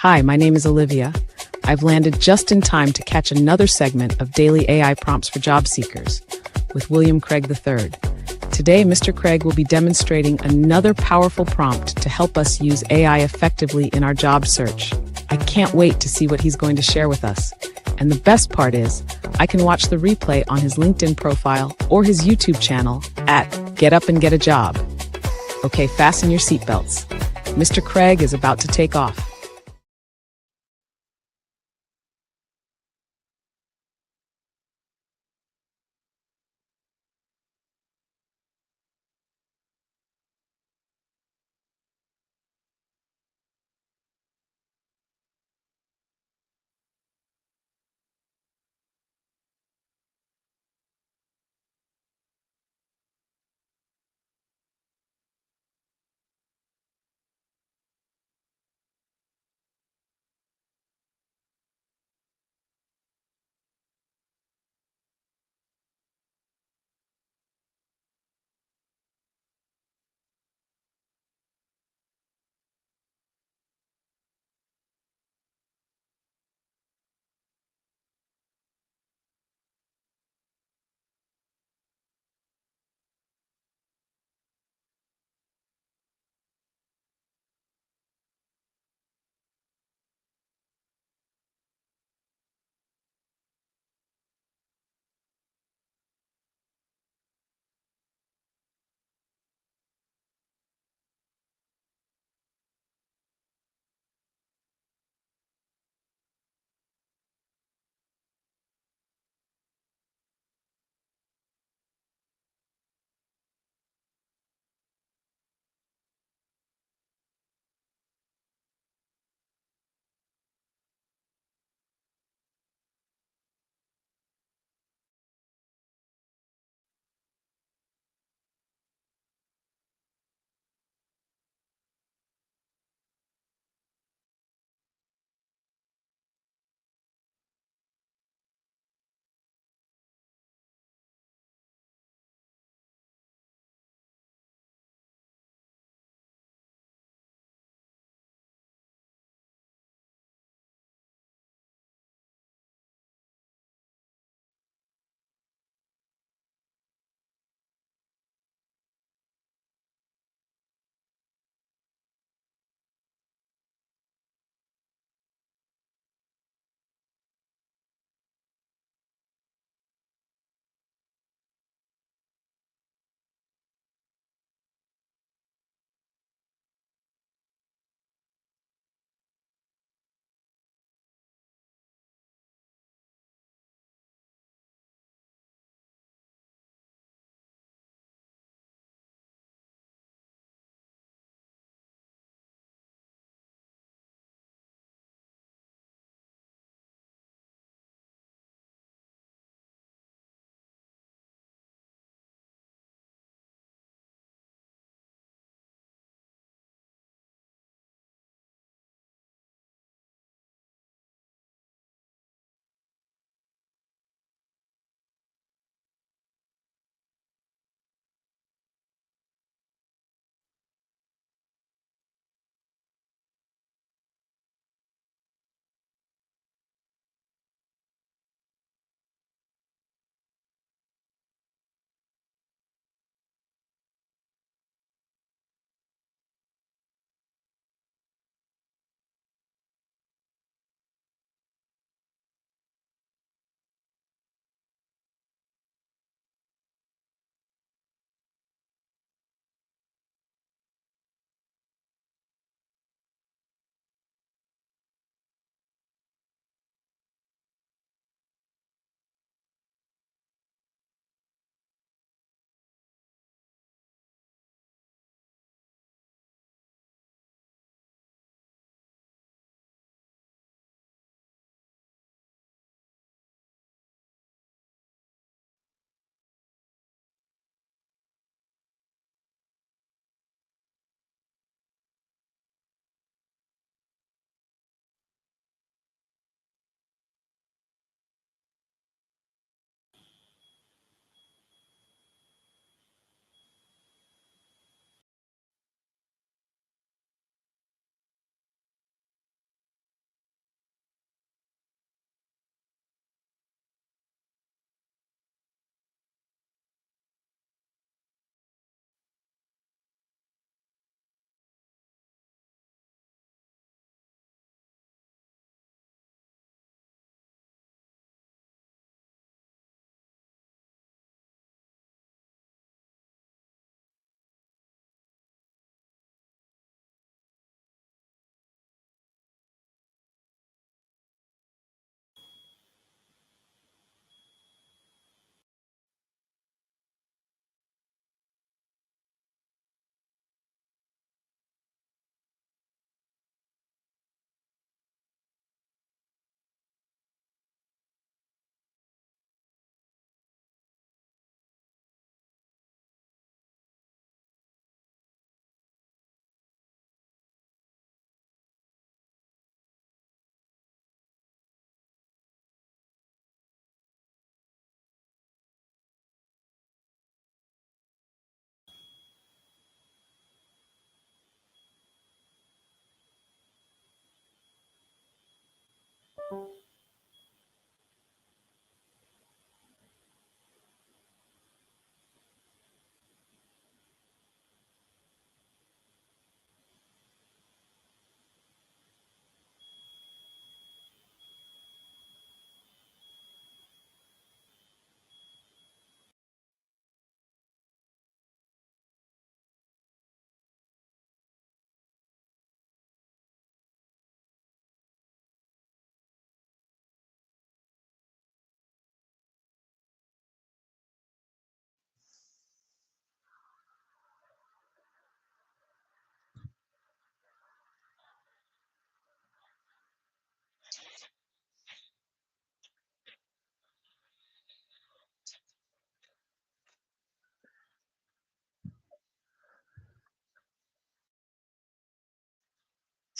Hi, my name is Olivia. I've landed just in time to catch another segment of Daily AI Prompts for Job Seekers with William Craig III. Today, Mr. Craig will be demonstrating another powerful prompt to help us use AI effectively in our job search. I can't wait to see what he's going to share with us. And the best part is, I can watch the replay on his LinkedIn profile or his YouTube channel at Get Up and Get a Job. Okay, fasten your seatbelts. Mr. Craig is about to take off.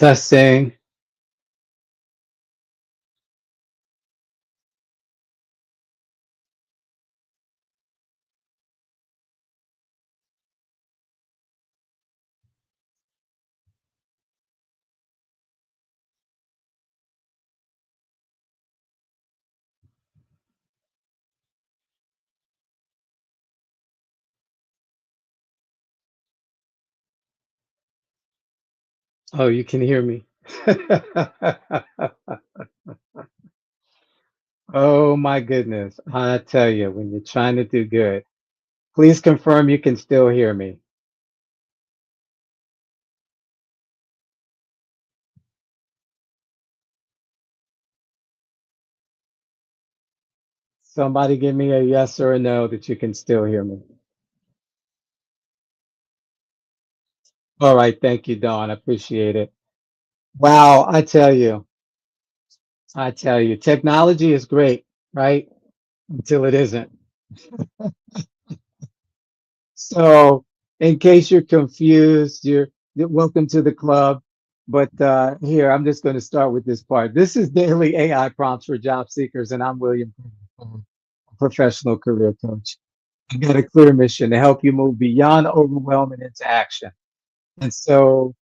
Testing. Oh, you can hear me. Oh my goodness. I tell you, when you're trying to do good, please confirm you can still hear me. Somebody give me a yes or a no that you can still hear me. All right. Thank you, Dawn. I appreciate it. Wow. I tell you, technology is great, right? Until it isn't. So, in case you're confused, you're welcome to the club. But here, I'm just going to start with this part. This is daily AI prompts for job seekers, and I'm William, a professional career coach. I've got a clear mission to help you move beyond overwhelm and into action. And so,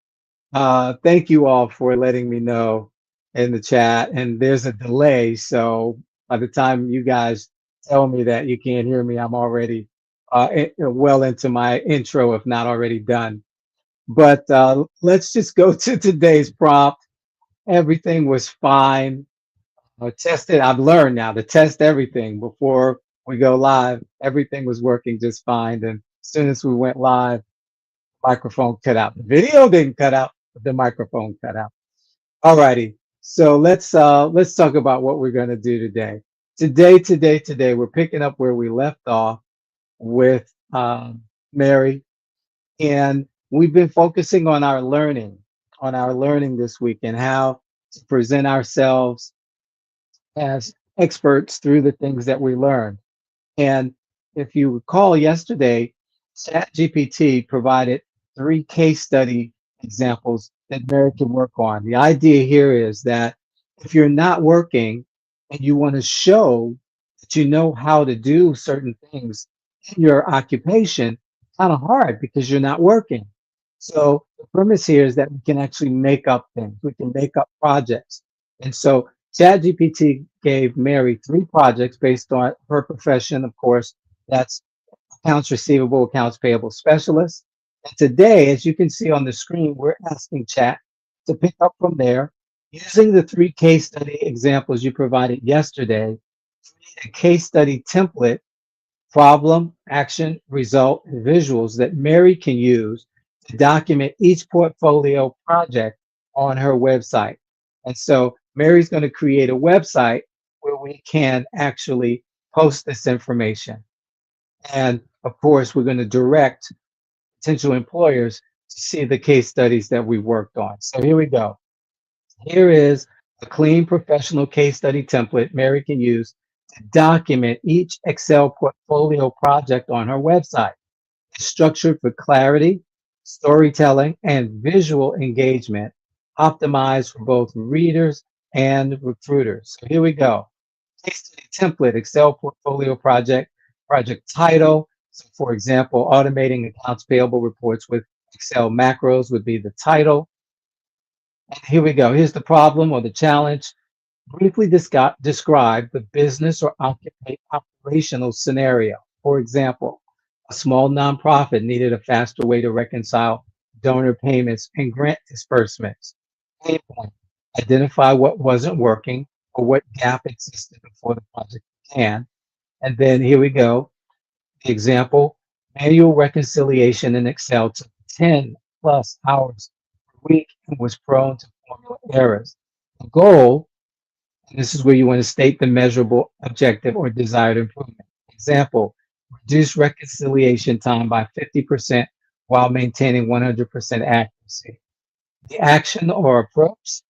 thank you all for letting me know in the chat. And there's a delay, so by the time you guys tell me that you can't hear me, I'm already well into my intro, if not already done. But let's just go to today's prompt. Everything was fine. Tested. I've learned now to test everything before we go live. Everything was working just fine. And as soon as we went live, microphone cut out. The video didn't cut out, but the microphone cut out. Alrighty. So let's talk about what we're going to do today. Today, we're picking up where we left off with Mary, and we've been focusing on our learning this week, and how to present ourselves as experts through the things that we learn. And if you recall yesterday, ChatGPT provided 3 case study examples that Mary can work on. The idea here is that if you're not working and you want to show that you know how to do certain things in your occupation, it's kind of hard because you're not working. So the premise here is that we can actually make up things. We can make up projects. And so ChatGPT gave Mary 3 projects based on her profession, of course. That's accounts receivable, accounts payable specialist. And today, as you can see on the screen, we're asking Chat to pick up from there using the 3 case study examples you provided yesterday, a case study template, problem, action, result, and visuals that Mary can use to document each portfolio project on her website. And so Mary's going to create a website where we can actually post this information. And of course, we're going to direct potential employers to see the case studies that we worked on. So here we go. Here is a clean professional case study template Mary can use to document each Excel portfolio project on her website. It's structured for clarity, storytelling, and visual engagement, optimized for both readers and recruiters. So here we go. Case study template, Excel portfolio project, project title. So for example, automating accounts payable reports with Excel macros would be the title. And here we go. Here's the problem or the challenge. Briefly describe the business or operational scenario. For example, a small nonprofit needed a faster way to reconcile donor payments and grant disbursements. Pain point, identify what wasn't working or what gap existed before the project began. And then here we go. The example, manual reconciliation in Excel took 10 plus hours per week and was prone to formula errors. The goal, and this is where you want to state the measurable objective or desired improvement. Example, reduce reconciliation time by 50% while maintaining 100% accuracy. The action or approach,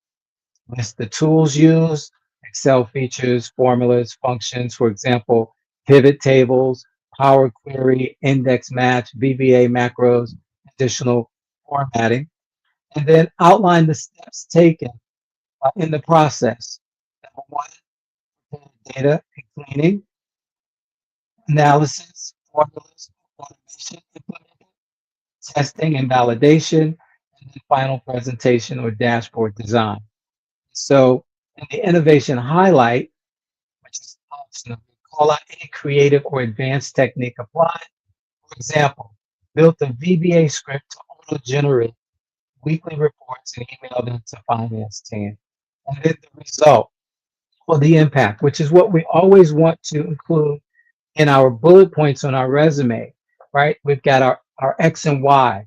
list the tools used, Excel features, formulas, functions, for example, pivot tables, Power Query, index match, VBA macros, additional formatting, and then outline the steps taken in the process. Number one, preparing data and cleaning, analysis, formulas, automation implemented, testing and validation, and then final presentation or dashboard design. So in the innovation highlight, which is optional, call out any creative or advanced technique applied. For example, built a VBA script to auto-generate weekly reports and email them to finance team. And then the result or the impact, which is what we always want to include in our bullet points on our resume, right? We've got our X and Y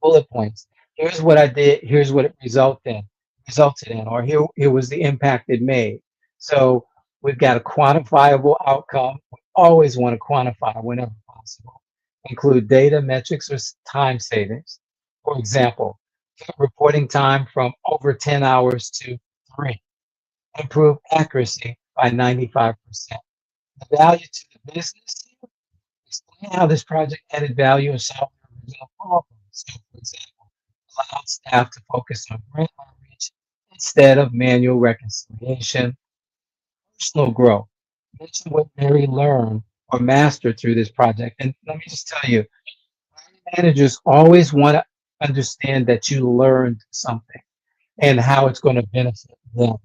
bullet points. Here's what I did. Here's what it resulted in, or here was the impact it made. So we've got a quantifiable outcome. We always want to quantify whenever possible. Include data, metrics, or time savings. For example, cut reporting time from over 10 hours to 3. Improve accuracy by 95%. The value to the business, explain how this project added value and solved the original problem. So, for example, allowed staff to focus on grant outreach instead of manual reconciliation. Personal growth. Mention what Mary learned or mastered through this project. And let me just tell you, managers always want to understand that you learned something and how it's going to benefit them.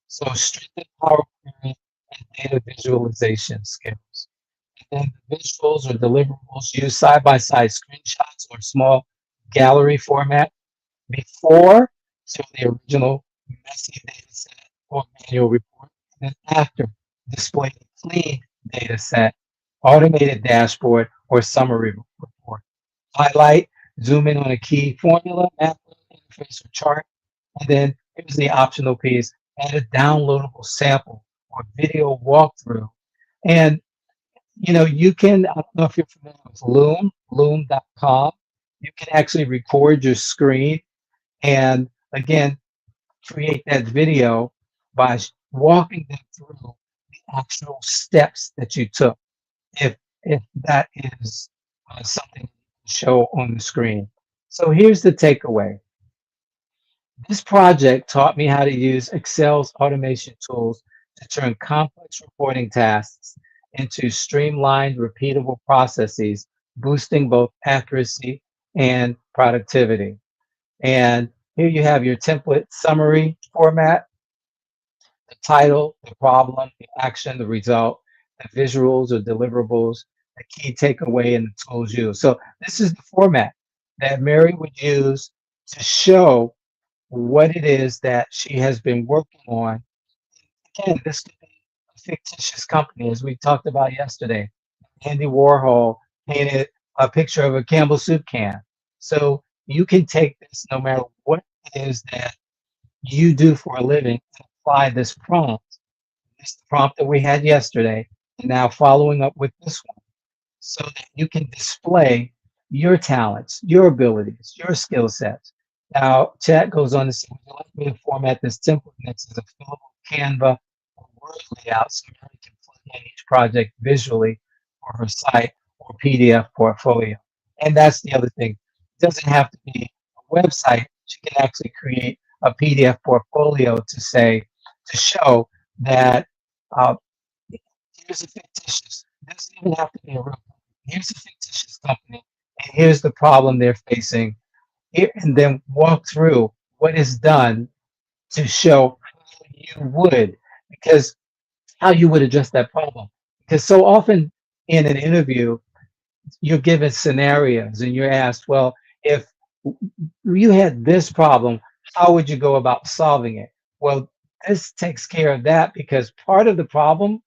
So strengthen Power Query and data visualization skills. And then the visuals or deliverables use side-by-side screenshots or small gallery format before, so the original messy data set or manual report, and then after, display a clean data set, automated dashboard, or summary report. Highlight, zoom in on a key formula, macro, interface, or chart, and then here's the optional piece, add a downloadable sample or video walkthrough. And you can, I don't know if you're familiar with loom.com. You can actually record your screen and again, create that video by walking them through the actual steps that you took, if that is something you can show on the screen. So here's the takeaway. This project taught me how to use Excel's automation tools to turn complex reporting tasks into streamlined, repeatable processes, boosting both accuracy and productivity. And here you have your template summary format, the title, the problem, the action, the result, the visuals or deliverables, the key takeaway, and the tools used. So this is the format that Mary would use to show what it is that she has been working on. Again, this could be a fictitious company, as we talked about yesterday. Andy Warhol painted a picture of a Campbell soup can. So you can take this no matter what it is that you do for a living and apply this prompt. This prompt that we had yesterday, and now following up with this one, so that you can display your talents, your abilities, your skill sets. Now, chat goes on to say, would you like me to format this template next as a fillable Canva or Word layout so Mary can plug in each project visually for her site or PDF portfolio? And that's the other thing. It doesn't have to be a website. She can actually create a PDF portfolio to show that uh, here's a fictitious, it doesn't even have to be a real company. Here's a fictitious company, and here's the problem they're facing. Here, and then walk through what is done to show how you you would, because how you would address that problem. Because so often in an interview, you're given scenarios and you're asked, well, if you had this problem, how would you go about solving it? Well, this takes care of that because part of the problem,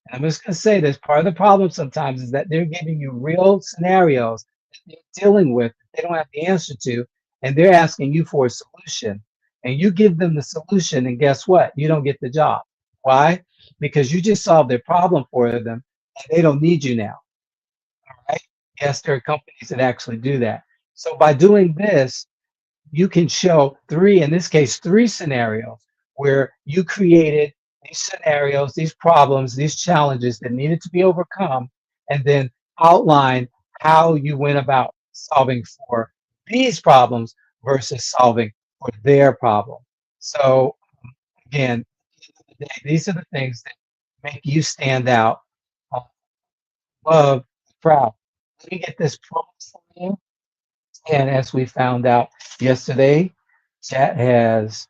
and I'm just going to say this, part of the problem sometimes is that they're giving you real scenarios that they're dealing with, that they don't have the answer to, and they're asking you for a solution. And you give them the solution, and guess what? You don't get the job. Why? Because you just solved their problem for them, and they don't need you now. Right? Yes, there are companies that actually do that. So by doing this, you can show three, in this case, three scenarios where you created these scenarios, these problems, these challenges that needed to be overcome, and then outline how you went about solving for these problems versus solving for their problem. So again, these are the things that make you stand out above the crowd. Let me get this prompt for you. And as we found out yesterday, chat has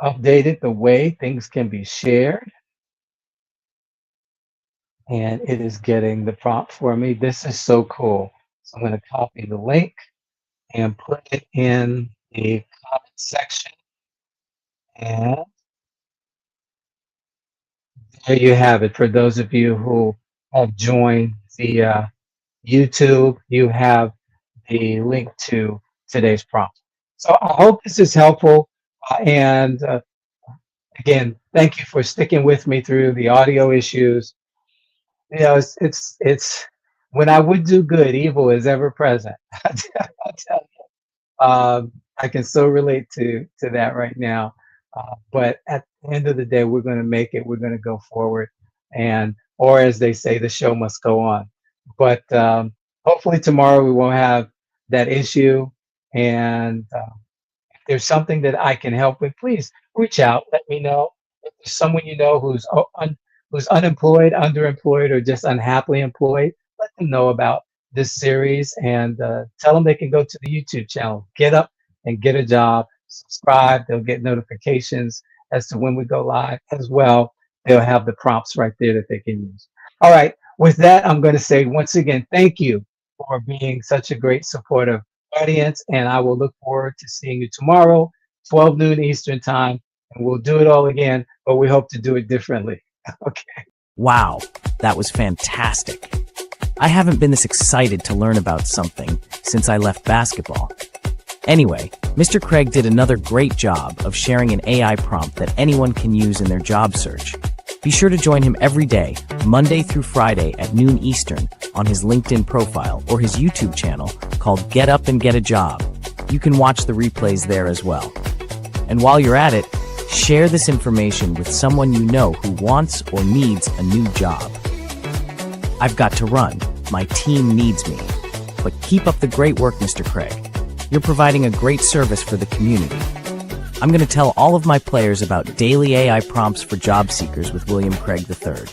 updated the way things can be shared. And it is getting the prompt for me. This is so cool. So I'm going to copy the link and put it in the comment section. And there you have it. For those of you who have joined via YouTube, you have the link to today's prompt. So I hope this is helpful. And again, thank you for sticking with me through the audio issues. You know, it's when I would do good, evil is ever present. I tell you, I can so relate to that right now. But at the end of the day, we're going to make it. We're going to go forward, and or as they say, the show must go on. But hopefully tomorrow we won't have that issue. And if there's something that I can help with, please reach out. Let me know. If there's someone you know who's unemployed, underemployed, or just unhappily employed, let them know about this series and tell them they can go to the YouTube channel, Get Up and Get a Job, subscribe. They'll get notifications as to when we go live as well. They'll have the prompts right there that they can use. All right. With that, I'm going to say once again, thank you for being such a great supportive audience, and I will look forward to seeing you tomorrow, 12 noon Eastern time, and we'll do it all again, but we hope to do it differently. Okay. Wow, that was fantastic. I haven't been this excited to learn about something since I left basketball. Anyway, Mr. Craig did another great job of sharing an AI prompt that anyone can use in their job search. Be sure to join him every day, Monday through Friday at noon Eastern, on his LinkedIn profile or his YouTube channel called Get Up and Get a Job. You can watch the replays there as well. And while you're at it, share this information with someone you know who wants or needs a new job. I've got to run. My team needs me. But keep up the great work, Mr. Craig. You're providing a great service for the community. I'm going to tell all of my players about daily AI prompts for job seekers with William Craig III.